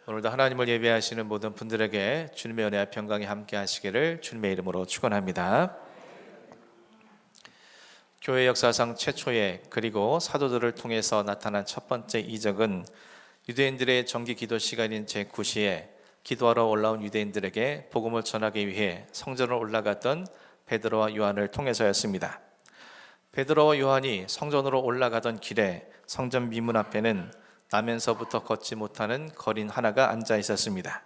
오늘도 하나님을 예배하시는 모든 분들에게 주님의 은혜와 평강이 함께 하시기를 주님의 이름으로 축원합니다. 교회 역사상 최초의 그리고 사도들을 통해서 나타난 첫 번째 이적은 유대인들의 정기 기도 시간인 제9시에 기도하러 올라온 유대인들에게 복음을 전하기 위해 성전으로 올라갔던 베드로와 요한을 통해서였습니다. 베드로와 요한이 성전으로 올라가던 길에 성전 미문 앞에는 나면서부터 걷지 못하는 거린 하나가 앉아 있었습니다.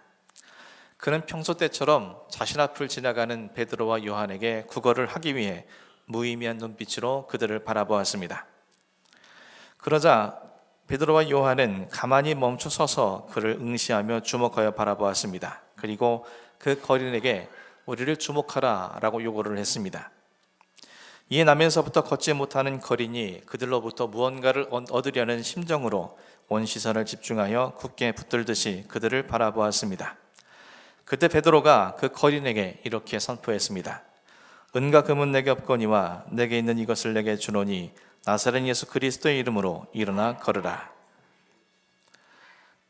그는 평소 때처럼 자신 앞을 지나가는 베드로와 요한에게 구걸을 하기 위해 무의미한 눈빛으로 그들을 바라보았습니다. 그러자 베드로와 요한은 가만히 멈춰 서서 그를 응시하며 주목하여 바라보았습니다. 그리고 그 거린에게 우리를 주목하라 라고 요구를 했습니다. 이에 나면서부터 걷지 못하는 거린이 그들로부터 무언가를 얻으려는 심정으로 온 시선을 집중하여 굳게 붙들듯이 그들을 바라보았습니다. 그때 베드로가 그 거린에게 이렇게 선포했습니다. 은과 금은 내게 없거니와 내게 있는 이것을 내게 주노니 나사렛 예수 그리스도의 이름으로 일어나 걸으라.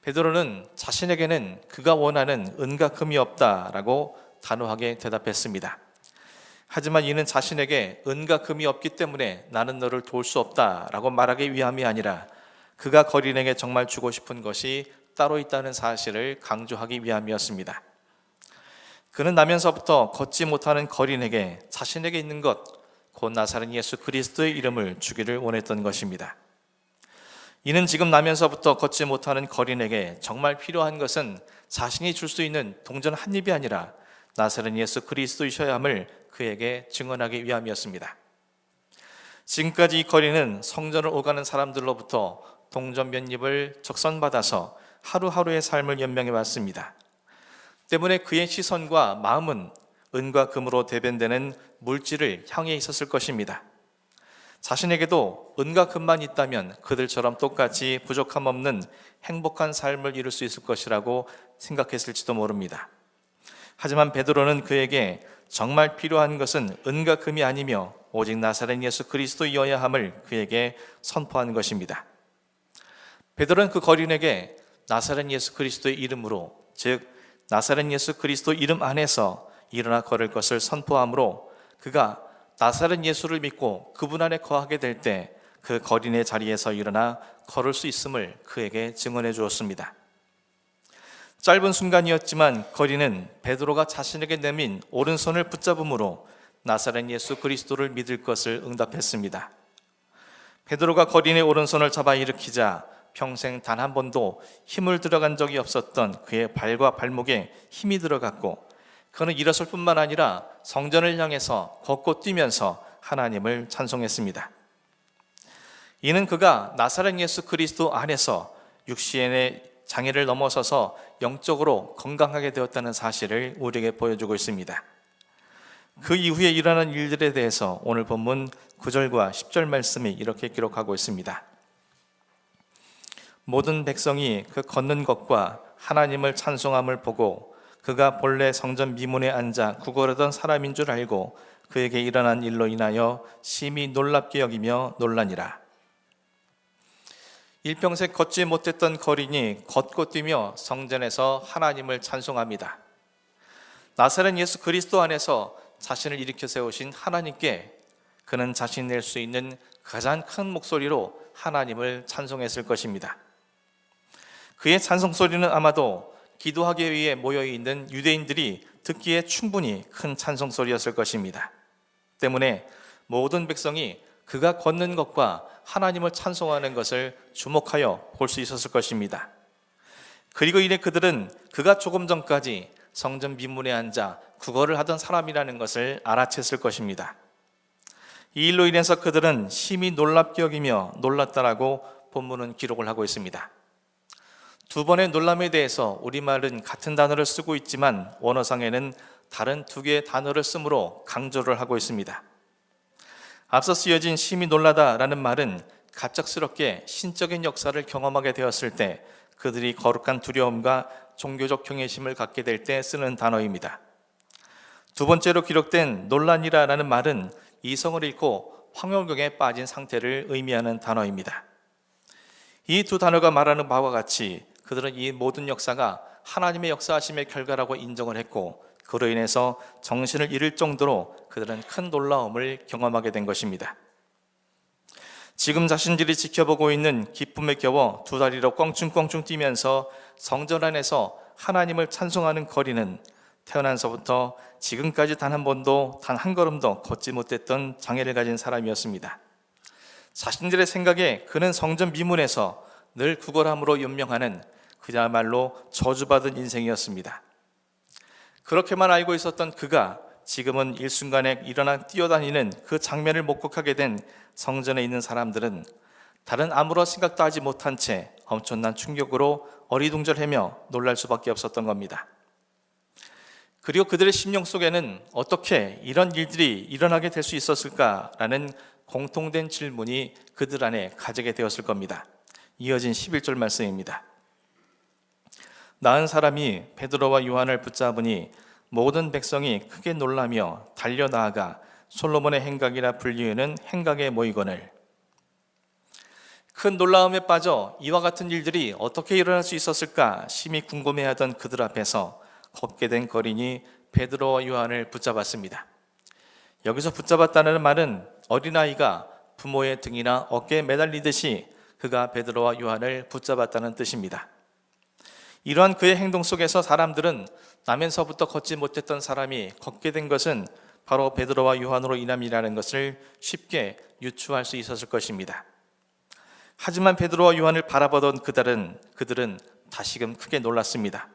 베드로는 자신에게는 그가 원하는 은과 금이 없다라고 단호하게 대답했습니다. 하지만 이는 자신에게 은과 금이 없기 때문에 나는 너를 도울 수 없다라고 말하기 위함이 아니라 그가 거린에게 정말 주고 싶은 것이 따로 있다는 사실을 강조하기 위함이었습니다. 그는 나면서부터 걷지 못하는 거린에게 자신에게 있는 것, 곧 나사렛 예수 그리스도의 이름을 주기를 원했던 것입니다. 이는 지금 나면서부터 걷지 못하는 거린에게 정말 필요한 것은 자신이 줄 수 있는 동전 한 입이 아니라 나사렛 예수 그리스도이셔야 함을 그에게 증언하기 위함이었습니다. 지금까지 이 거린은 성전을 오가는 사람들로부터 동전 몇 입을 적선받아서 하루하루의 삶을 연명해 왔습니다. 때문에 그의 시선과 마음은 은과 금으로 대변되는 물질을 향해 있었을 것입니다. 자신에게도 은과 금만 있다면 그들처럼 똑같이 부족함 없는 행복한 삶을 이룰 수 있을 것이라고 생각했을지도 모릅니다. 하지만 베드로는 그에게 정말 필요한 것은 은과 금이 아니며 오직 나사렛 예수 그리스도여야 함을 그에게 선포한 것입니다. 베드로는 그 거린에게 나사렛 예수 그리스도의 이름으로, 즉 나사렛 예수 그리스도 이름 안에서 일어나 걸을 것을 선포함으로 그가 나사렛 예수를 믿고 그분 안에 거하게 될 때 그 거린의 자리에서 일어나 걸을 수 있음을 그에게 증언해 주었습니다. 짧은 순간이었지만 거린은 베드로가 자신에게 내민 오른손을 붙잡음으로 나사렛 예수 그리스도를 믿을 것을 응답했습니다. 베드로가 거린의 오른손을 잡아 일으키자 평생 단 한 번도 힘을 들어간 적이 없었던 그의 발과 발목에 힘이 들어갔고 그는 일어설 뿐만 아니라 성전을 향해서 걷고 뛰면서 하나님을 찬송했습니다. 이는 그가 나사렛 예수 그리스도 안에서 육신의 장애를 넘어서서 영적으로 건강하게 되었다는 사실을 우리에게 보여주고 있습니다. 그 이후에 일어난 일들에 대해서 오늘 본문 9절과 10절 말씀이 이렇게 기록하고 있습니다. 모든 백성이 그 걷는 것과 하나님을 찬송함을 보고 그가 본래 성전 미문에 앉아 구걸하던 사람인 줄 알고 그에게 일어난 일로 인하여 심히 놀랍게 여기며 놀라니라. 일평생 걷지 못했던 거린이 걷고 뛰며 성전에서 하나님을 찬송합니다. 나사렛 예수 그리스도 안에서 자신을 일으켜 세우신 하나님께 그는 자신이 낼 수 있는 가장 큰 목소리로 하나님을 찬송했을 것입니다. 그의 찬송 소리는 아마도 기도하기 위해 모여있는 유대인들이 듣기에 충분히 큰 찬송 소리였을 것입니다. 때문에 모든 백성이 그가 걷는 것과 하나님을 찬송하는 것을 주목하여 볼 수 있었을 것입니다. 그리고 이래 그들은 그가 조금 전까지 성전 미문에 앉아 구걸을 하던 사람이라는 것을 알아챘을 것입니다. 이 일로 인해서 그들은 심히 놀랍게 여기며 놀랐다라고 본문은 기록을 하고 있습니다. 두 번의 놀람에 대해서 우리말은 같은 단어를 쓰고 있지만 원어상에는 다른 두 개의 단어를 쓰므로 강조를 하고 있습니다. 앞서 쓰여진 심히 놀라다라는 말은 갑작스럽게 신적인 역사를 경험하게 되었을 때 그들이 거룩한 두려움과 종교적 경외심을 갖게 될 때 쓰는 단어입니다. 두 번째로 기록된 놀라니라라는 말은 이성을 잃고 황홀경에 빠진 상태를 의미하는 단어입니다. 이 두 단어가 말하는 바와 같이 그들은 이 모든 역사가 하나님의 역사하심의 결과라고 인정을 했고, 그로 인해서 정신을 잃을 정도로 그들은 큰 놀라움을 경험하게 된 것입니다. 지금 자신들이 지켜보고 있는 기쁨에 겨워 두 다리로 껑충껑충 뛰면서 성전 안에서 하나님을 찬송하는 거리는 태어나서부터 지금까지 단 한 번도, 단 한 걸음도 걷지 못했던 장애를 가진 사람이었습니다. 자신들의 생각에 그는 성전 미문에서 늘 구걸함으로 연명하는 그야말로 저주받은 인생이었습니다. 그렇게만 알고 있었던 그가 지금은 일순간에 일어나 뛰어다니는 그 장면을 목격하게 된 성전에 있는 사람들은 다른 아무런 생각도 하지 못한 채 엄청난 충격으로 어리둥절하며 놀랄 수밖에 없었던 겁니다. 그리고 그들의 심령 속에는 어떻게 이런 일들이 일어나게 될 수 있었을까라는 공통된 질문이 그들 안에 가지게 되었을 겁니다. 이어진 11절 말씀입니다. 나은 사람이 베드로와 요한을 붙잡으니 모든 백성이 크게 놀라며 달려나아가 솔로몬의 행각이라 불리우는 행각에 모이거늘. 큰 놀라움에 빠져 이와 같은 일들이 어떻게 일어날 수 있었을까 심히 궁금해하던 그들 앞에서 걷게 된 거린이 베드로와 요한을 붙잡았습니다. 여기서 붙잡았다는 말은 어린아이가 부모의 등이나 어깨에 매달리듯이 그가 베드로와 요한을 붙잡았다는 뜻입니다. 이러한 그의 행동 속에서 사람들은 나면서부터 걷지 못했던 사람이 걷게 된 것은 바로 베드로와 요한으로 인함이라는 것을 쉽게 유추할 수 있었을 것입니다. 하지만 베드로와 요한을 바라보던 그들은 다시금 크게 놀랐습니다.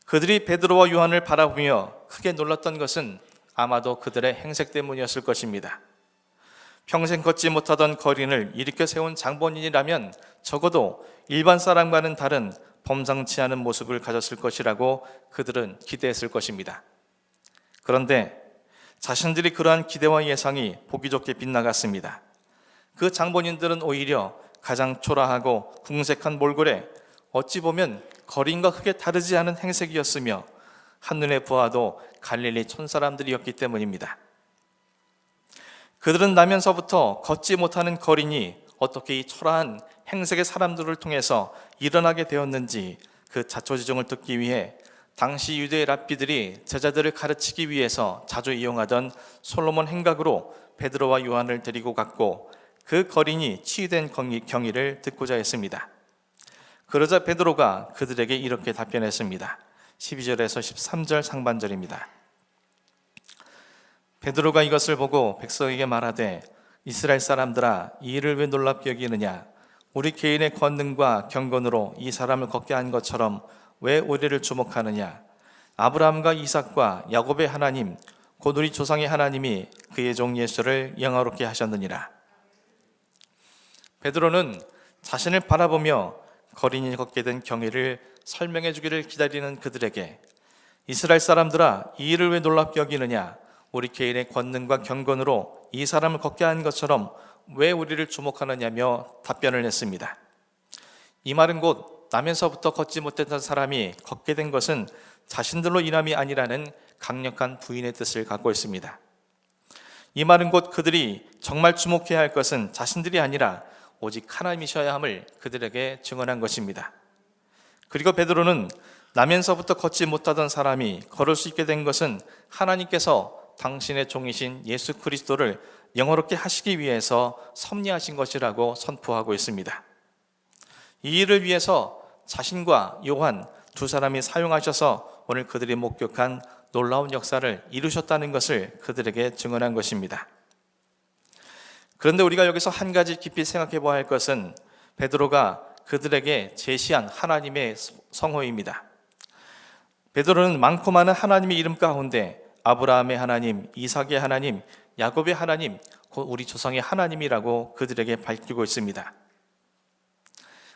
그들이 베드로와 요한을 바라보며 크게 놀랐던 것은 아마도 그들의 행색 때문이었을 것입니다. 평생 걷지 못하던 거린을 일으켜 세운 장본인이라면 적어도 일반 사람과는 다른 범상치 않은 모습을 가졌을 것이라고 그들은 기대했을 것입니다. 그런데 자신들이 그러한 기대와 예상이 보기 좋게 빗나갔습니다. 그 장본인들은 오히려 가장 초라하고 궁색한 몰골에 어찌 보면 거린과 크게 다르지 않은 행색이었으며 한눈에 보아도 갈릴리 촌사람들이었기 때문입니다. 그들은 나면서부터 걷지 못하는 거린이 어떻게 이 초라한 행색의 사람들을 통해서 일어나게 되었는지 그 자초지종을 듣기 위해 당시 유대의 랍비들이 제자들을 가르치기 위해서 자주 이용하던 솔로몬 행각으로 베드로와 요한을 데리고 갔고, 그 거린이 치유된 경위를 듣고자 했습니다. 그러자 베드로가 그들에게 이렇게 답변했습니다. 12절에서 13절 상반절입니다. 베드로가 이것을 보고 백성에게 말하되 이스라엘 사람들아, 이 일을 왜 놀랍게 여기느냐? 우리 개인의 권능과 경건으로 이 사람을 걷게 한 것처럼 왜 우리를 주목하느냐? 아브라함과 이삭과 야곱의 하나님, 곧 우리 조상의 하나님이 그의 종 예수를 영화롭게 하셨느니라. 베드로는 자신을 바라보며 거린이 걷게 된 경위를 설명해 주기를 기다리는 그들에게 이스라엘 사람들아, 이 일을 왜 놀랍게 여기느냐? 우리 개인의 권능과 경건으로 이 사람을 걷게 한 것처럼 왜 우리를 주목하느냐며 답변을 했습니다. 이 말은 곧 나면서부터 걷지 못했던 사람이 걷게 된 것은 자신들로 인함이 아니라는 강력한 부인의 뜻을 갖고 있습니다. 이 말은 곧 그들이 정말 주목해야 할 것은 자신들이 아니라 오직 하나님이셔야 함을 그들에게 증언한 것입니다. 그리고 베드로는 나면서부터 걷지 못하던 사람이 걸을 수 있게 된 것은 하나님께서 당신의 종이신 예수 그리스도를 영화롭게 하시기 위해서 섭리하신 것이라고 선포하고 있습니다. 이 일을 위해서 자신과 요한 두 사람이 사용하셔서 오늘 그들이 목격한 놀라운 역사를 이루셨다는 것을 그들에게 증언한 것입니다. 그런데 우리가 여기서 한 가지 깊이 생각해 보아야 할 것은 베드로가 그들에게 제시한 하나님의 성호입니다. 베드로는 많고 많은 하나님의 이름 가운데 아브라함의 하나님, 이삭의 하나님, 야곱의 하나님, 곧 우리 조상의 하나님이라고 그들에게 밝히고 있습니다.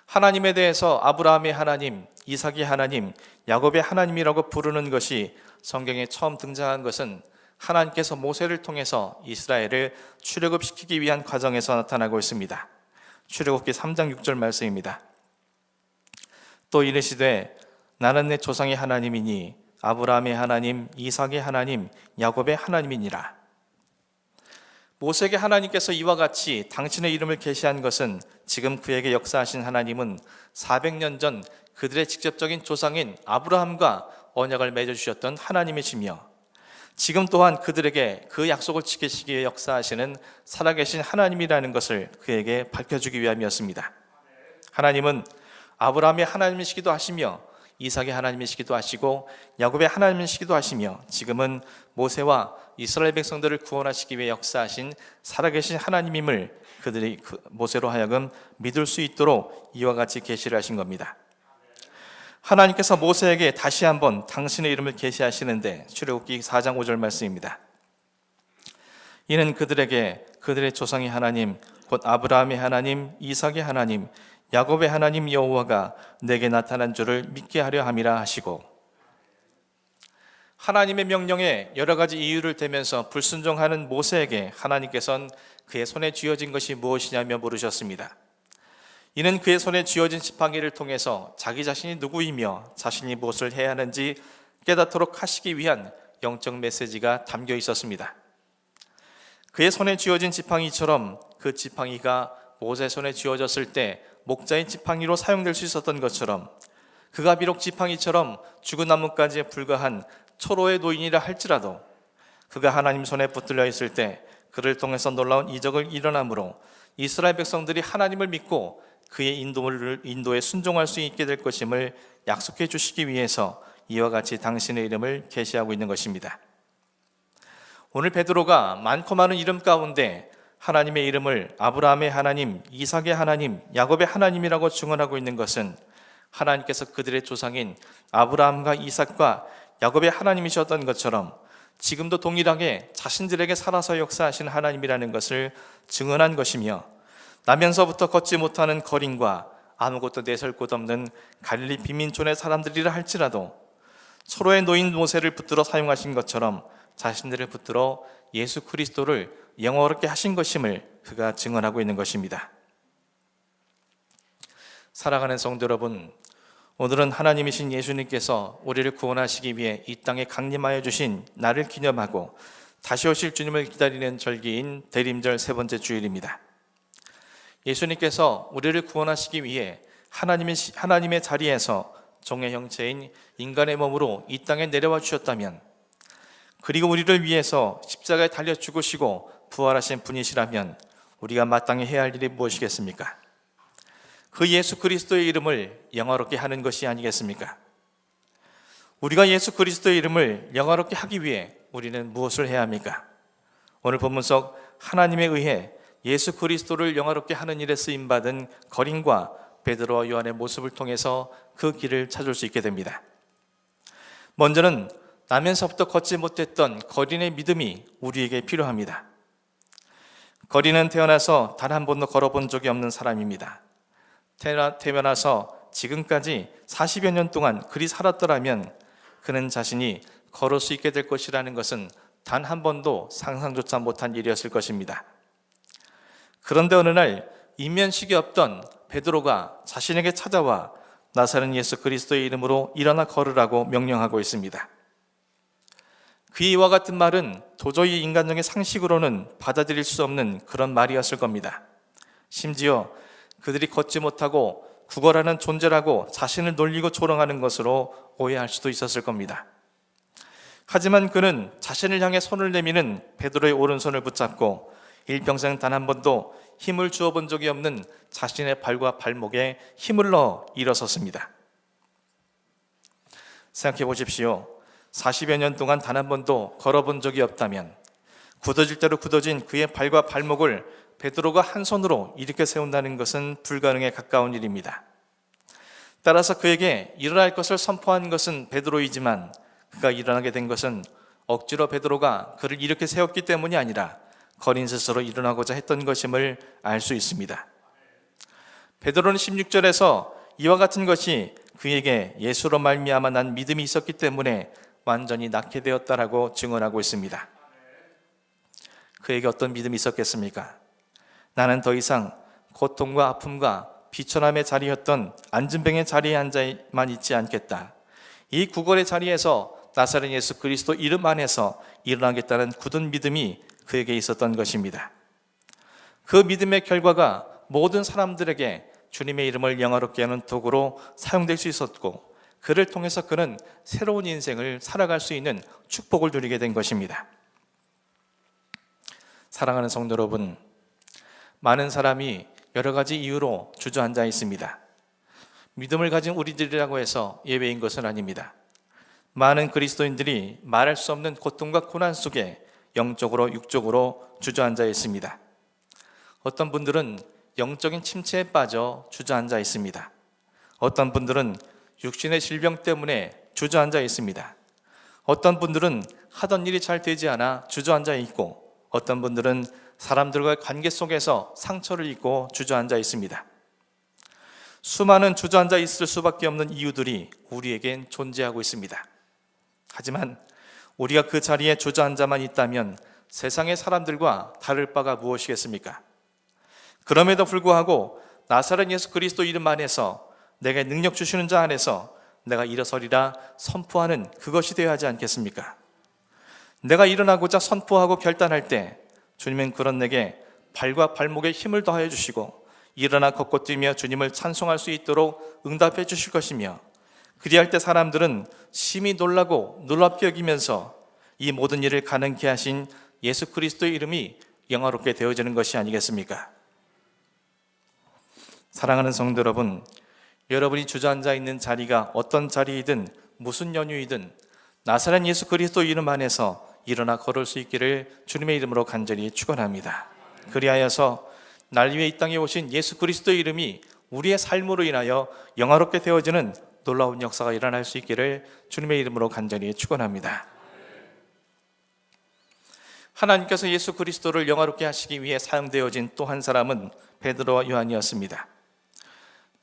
하나님에 대해서 아브라함의 하나님, 이삭의 하나님, 야곱의 하나님이라고 부르는 것이 성경에 처음 등장한 것은 하나님께서 모세를 통해서 이스라엘을 출애굽시키기 위한 과정에서 나타나고 있습니다. 출애굽기 3장 6절 말씀입니다. 또 이르시되 나는 내 조상의 하나님이니 아브라함의 하나님, 이삭의 하나님, 야곱의 하나님이니라. 모세에게 하나님께서 이와 같이 당신의 이름을 계시한 것은 지금 그에게 역사하신 하나님은 400년 전 그들의 직접적인 조상인 아브라함과 언약을 맺어주셨던 하나님이시며, 지금 또한 그들에게 그 약속을 지키시기 위해 역사하시는 살아계신 하나님이라는 것을 그에게 밝혀주기 위함이었습니다. 하나님은 아브라함의 하나님이시기도 하시며 이삭의 하나님이시기도 하시고 야곱의 하나님이시기도 하시며, 지금은 모세와 이스라엘 백성들을 구원하시기 위해 역사하신 살아계신 하나님임을 그들이 모세로 하여금 믿을 수 있도록 이와 같이 계시를 하신 겁니다. 하나님께서 모세에게 다시 한번 당신의 이름을 계시하시는데 출애굽기 4장 5절 말씀입니다. 이는 그들에게 그들의 조상의 하나님 곧 아브라함의 하나님, 이삭의 하나님, 야곱의 하나님 여호와가 내게 나타난 줄을 믿게 하려 함이라 하시고, 하나님의 명령에 여러 가지 이유를 대면서 불순종하는 모세에게 하나님께서는 그의 손에 쥐어진 것이 무엇이냐며 물으셨습니다. 이는 그의 손에 쥐어진 지팡이를 통해서 자기 자신이 누구이며 자신이 무엇을 해야 하는지 깨닫도록 하시기 위한 영적 메시지가 담겨 있었습니다. 그의 손에 쥐어진 지팡이처럼 그 지팡이가 모세 손에 쥐어졌을 때 목자의 지팡이로 사용될 수 있었던 것처럼, 그가 비록 지팡이처럼 죽은 나뭇가지에 불과한 초로의 노인이라 할지라도 그가 하나님 손에 붙들려 있을 때 그를 통해서 놀라운 이적을 일어나므로 이스라엘 백성들이 하나님을 믿고 그의 인도에 순종할 수 있게 될 것임을 약속해 주시기 위해서 이와 같이 당신의 이름을 계시하고 있는 것입니다. 오늘 베드로가 많고 많은 이름 가운데 하나님의 이름을 아브라함의 하나님, 이삭의 하나님, 야곱의 하나님이라고 증언하고 있는 것은 하나님께서 그들의 조상인 아브라함과 이삭과 야곱의 하나님이셨던 것처럼 지금도 동일하게 자신들에게 살아서 역사하신 하나님이라는 것을 증언한 것이며, 나면서부터 걷지 못하는 거린과 아무것도 내설 곳 없는 갈릴리 빈민촌의 사람들이라 할지라도 초로의 노인 모세를 붙들어 사용하신 것처럼 자신들을 붙들어 예수 그리스도를 영원하게 하신 것임을 그가 증언하고 있는 것입니다. 사랑하는 성도 여러분, 오늘은 하나님이신 예수님께서 우리를 구원하시기 위해 이 땅에 강림하여 주신 날을 기념하고 다시 오실 주님을 기다리는 절기인 대림절 세 번째 주일입니다. 예수님께서 우리를 구원하시기 위해 하나님의 자리에서 종의 형체인 인간의 몸으로 이 땅에 내려와 주셨다면, 그리고 우리를 위해서 십자가에 달려 죽으시고 부활하신 분이시라면 우리가 마땅히 해야 할 일이 무엇이겠습니까? 그 예수 그리스도의 이름을 영화롭게 하는 것이 아니겠습니까? 우리가 예수 그리스도의 이름을 영화롭게 하기 위해 우리는 무엇을 해야 합니까? 오늘 본문 속 하나님에 의해 예수 그리스도를 영화롭게 하는 일에 쓰임받은 거린과 베드로와 요한의 모습을 통해서 그 길을 찾을 수 있게 됩니다. 먼저는 나면서부터 걷지 못했던 거린의 믿음이 우리에게 필요합니다. 거린은 태어나서 단 한 번도 걸어본 적이 없는 사람입니다. 태어나서 지금까지 40여 년 동안 그리 살았더라면 그는 자신이 걸을 수 있게 될 것이라는 것은 단 한 번도 상상조차 못한 일이었을 것입니다. 그런데 어느 날 인면식이 없던 베드로가 자신에게 찾아와 나사렛 예수 그리스도의 이름으로 일어나 걸으라고 명령하고 있습니다. 그 이와 같은 말은 도저히 인간적인 상식으로는 받아들일 수 없는 그런 말이었을 겁니다. 심지어 그들이 걷지 못하고 구걸하는 존재라고 자신을 놀리고 조롱하는 것으로 오해할 수도 있었을 겁니다. 하지만 그는 자신을 향해 손을 내미는 베드로의 오른손을 붙잡고 일평생 단 한 번도 힘을 주어본 적이 없는 자신의 발과 발목에 힘을 넣어 일어섰습니다. 생각해 보십시오. 40여 년 동안 단 한 번도 걸어본 적이 없다면 굳어질 대로 굳어진 그의 발과 발목을 베드로가 한 손으로 일으켜 세운다는 것은 불가능에 가까운 일입니다. 따라서 그에게 일어날 것을 선포한 것은 베드로이지만 그가 일어나게 된 것은 억지로 베드로가 그를 일으켜 세웠기 때문이 아니라 거린 스스로 일어나고자 했던 것임을 알 수 있습니다. 베드로는 16절에서 이와 같은 것이 그에게 예수로 말미암아 난 믿음이 있었기 때문에 완전히 낫게 되었다라고 증언하고 있습니다. 그에게 어떤 믿음이 있었겠습니까? 나는 더 이상 고통과 아픔과 비천함의 자리였던 안진뱅의 자리에 앉아만 있지 않겠다. 이 구걸의 자리에서 나사렛 예수 그리스도 이름 안에서 일어나겠다는 굳은 믿음이 그에게 있었던 것입니다. 그 믿음의 결과가 모든 사람들에게 주님의 이름을 영화롭게 하는 도구로 사용될 수 있었고, 그를 통해서 그는 새로운 인생을 살아갈 수 있는 축복을 누리게 된 것입니다. 사랑하는 성도 여러분, 많은 사람이 여러 가지 이유로 주저앉아 있습니다. 믿음을 가진 우리들이라고 해서 예외인 것은 아닙니다. 많은 그리스도인들이 말할 수 없는 고통과 고난 속에 영적으로 육적으로 주저앉아 있습니다. 어떤 분들은 영적인 침체에 빠져 주저앉아 있습니다. 어떤 분들은 육신의 질병 때문에 주저앉아 있습니다. 어떤 분들은 하던 일이 잘 되지 않아 주저앉아 있고, 어떤 분들은 사람들과의 관계 속에서 상처를 입고 주저앉아 있습니다. 수많은 주저앉아 있을 수밖에 없는 이유들이 우리에겐 존재하고 있습니다. 하지만 우리가 그 자리에 주저앉아만 있다면 세상의 사람들과 다를 바가 무엇이겠습니까? 그럼에도 불구하고 나사렛 예수 그리스도 이름 안에서 내게 능력 주시는 자 안에서 내가 일어서리라 선포하는 그것이 되어야 하지 않겠습니까? 내가 일어나고자 선포하고 결단할 때 주님은 그런 내게 발과 발목에 힘을 더하여 주시고 일어나 걷고 뛰며 주님을 찬송할 수 있도록 응답해 주실 것이며, 그리할 때 사람들은 심히 놀라고 놀랍게 여기면서 이 모든 일을 가능케 하신 예수 그리스도의 이름이 영화롭게 되어지는 것이 아니겠습니까? 사랑하는 성도 여러분, 여러분이 주저앉아 있는 자리가 어떤 자리이든 무슨 연유이든 나사렛 예수 그리스도 이름 안에서 일어나 걸을 수 있기를 주님의 이름으로 간절히 축원합니다. 그리하여서 날 위해 이 땅에 오신 예수 그리스도의 이름이 우리의 삶으로 인하여 영화롭게 되어지는 놀라운 역사가 일어날 수 있기를 주님의 이름으로 간절히 축원합니다. 하나님께서 예수 그리스도를 영화롭게 하시기 위해 사용되어진 또 한 사람은 베드로와 요한이었습니다.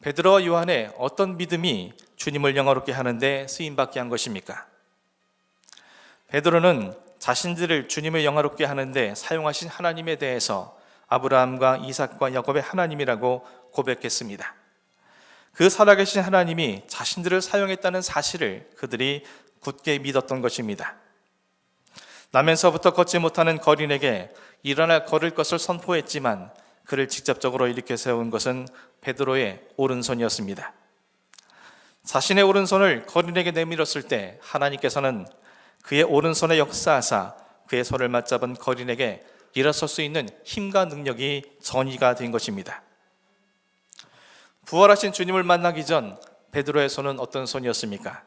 베드로와 요한의 어떤 믿음이 주님을 영화롭게 하는데 쓰임받게 한 것입니까? 베드로는 자신들을 주님을 영화롭게 하는데 사용하신 하나님에 대해서 아브라함과 이삭과 야곱의 하나님이라고 고백했습니다. 그 살아계신 하나님이 자신들을 사용했다는 사실을 그들이 굳게 믿었던 것입니다. 나면서부터 걷지 못하는 거린에게 일어나 걸을 것을 선포했지만 그를 직접적으로 일으켜 세운 것은 베드로의 오른손이었습니다. 자신의 오른손을 거린에게 내밀었을 때 하나님께서는 그의 오른손에 역사하사 그의 손을 맞잡은 거린에게 일어설 수 있는 힘과 능력이 전이가 된 것입니다. 부활하신 주님을 만나기 전 베드로의 손은 어떤 손이었습니까?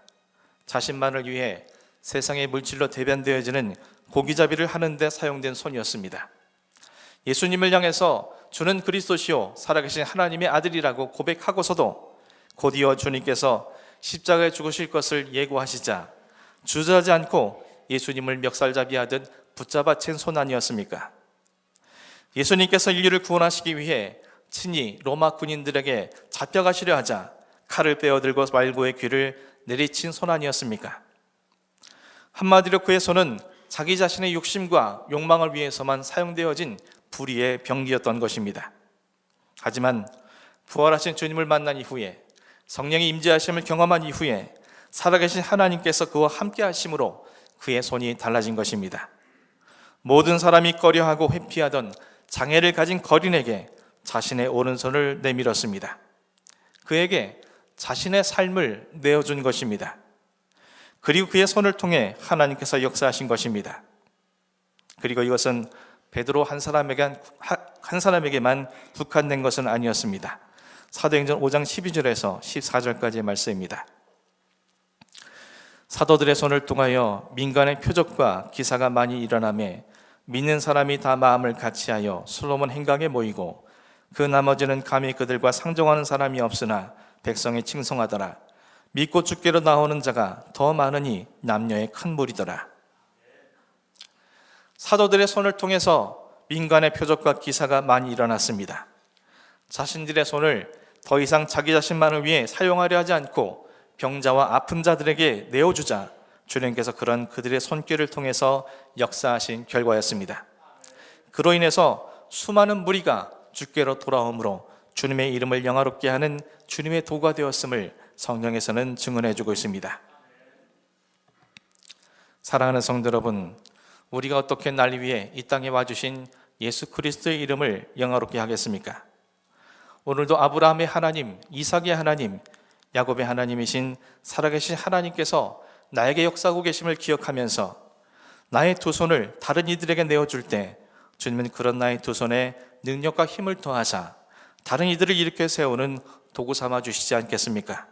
자신만을 위해 세상의 물질로 대변되어지는 고기잡이를 하는 데 사용된 손이었습니다. 예수님을 향해서 주는 그리스도시요 살아계신 하나님의 아들이라고 고백하고서도 곧이어 주님께서 십자가에 죽으실 것을 예고하시자 주저하지 않고 예수님을 멱살잡이하듯 붙잡아 챈 손 아니었습니까? 예수님께서 인류를 구원하시기 위해 친히 로마 군인들에게 잡혀가시려 하자 칼을 빼어들고 말고의 귀를 내리친 손 아니었습니까? 한마디로 그의 손은 자기 자신의 욕심과 욕망을 위해서만 사용되어진 불의의 병기였던 것입니다. 하지만 부활하신 주님을 만난 이후에 성령의 임재하심을 경험한 이후에 살아계신 하나님께서 그와 함께 하심으로 그의 손이 달라진 것입니다. 모든 사람이 꺼려하고 회피하던 장애를 가진 거린에게 자신의 오른손을 내밀었습니다. 그에게 자신의 삶을 내어준 것입니다. 그리고 그의 손을 통해 하나님께서 역사하신 것입니다. 그리고 이것은 베드로 한 사람에게만 국한된 것은 아니었습니다. 사도행전 5장 12절에서 14절까지의 말씀입니다. 사도들의 손을 통하여 민간의 표적과 기사가 많이 일어나매 믿는 사람이 다 마음을 같이하여 솔로몬 행각에 모이고 그 나머지는 감히 그들과 상종하는 사람이 없으나 백성이 칭송하더라. 믿고 주께로 나오는 자가 더 많으니 남녀의 큰 무리더라. 사도들의 손을 통해서 민간의 표적과 기사가 많이 일어났습니다. 자신들의 손을 더 이상 자기 자신만을 위해 사용하려 하지 않고 병자와 아픈 자들에게 내어주자 주님께서 그런 그들의 손길을 통해서 역사하신 결과였습니다. 그로 인해서 수많은 무리가 주께로 돌아오므로 주님의 이름을 영화롭게 하는 주님의 도가 되었음을 성경에서는 증언해주고 있습니다. 사랑하는 성도 여러분, 우리가 어떻게 날 위해 이 땅에 와주신 예수 그리스도의 이름을 영화롭게 하겠습니까? 오늘도 아브라함의 하나님, 이삭의 하나님, 야곱의 하나님이신 살아계신 하나님께서 나에게 역사하고 계심을 기억하면서 나의 두 손을 다른 이들에게 내어줄 때 주님은 그런 나의 두 손에 능력과 힘을 더하사 다른 이들을 일으켜 세우는 도구 삼아 주시지 않겠습니까?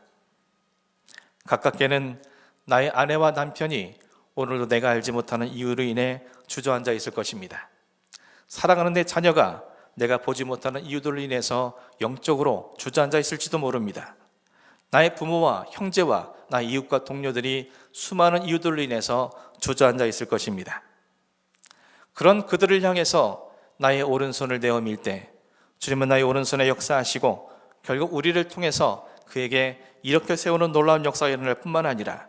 가깝게는 나의 아내와 남편이 오늘도 내가 알지 못하는 이유로 인해 주저앉아 있을 것입니다. 사랑하는 내 자녀가 내가 보지 못하는 이유들로 인해서 영적으로 주저앉아 있을지도 모릅니다. 나의 부모와 형제와 나의 이웃과 동료들이 수많은 이유들로 인해서 주저앉아 있을 것입니다. 그런 그들을 향해서 나의 오른손을 내어 밀 때 주님은 나의 오른손에 역사하시고 결국 우리를 통해서 그에게 일으켜 세우는 놀라운 역사가 일어날 뿐만 아니라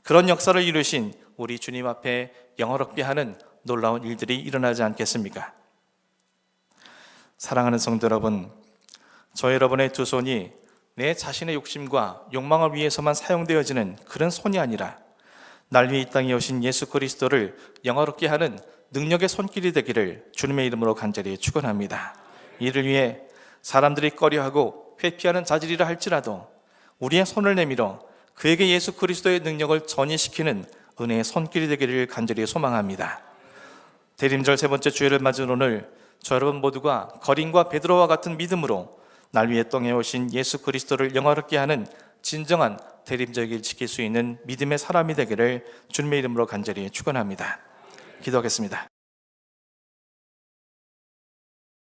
그런 역사를 이루신 우리 주님 앞에 영화롭게 하는 놀라운 일들이 일어나지 않겠습니까? 사랑하는 성도 여러분, 저 여러분의 두 손이 내 자신의 욕심과 욕망을 위해서만 사용되어지는 그런 손이 아니라 날 위해 이 땅에 오신 예수 그리스도를 영화롭게 하는 능력의 손길이 되기를 주님의 이름으로 간절히 축원합니다. 이를 위해 사람들이 꺼려하고 회피하는 자질이라 할지라도 우리의 손을 내밀어 그에게 예수 그리스도의 능력을 전이시키는 은혜의 손길이 되기를 간절히 소망합니다. 대림절 세 번째 주일을 맞은 오늘 저 여러분 모두가 거린과 베드로와 같은 믿음으로 날 위해 땅에 오신 예수 그리스도를 영화롭게 하는 진정한 대림절기를 지킬 수 있는 믿음의 사람이 되기를 주님의 이름으로 간절히 축원합니다. 기도하겠습니다.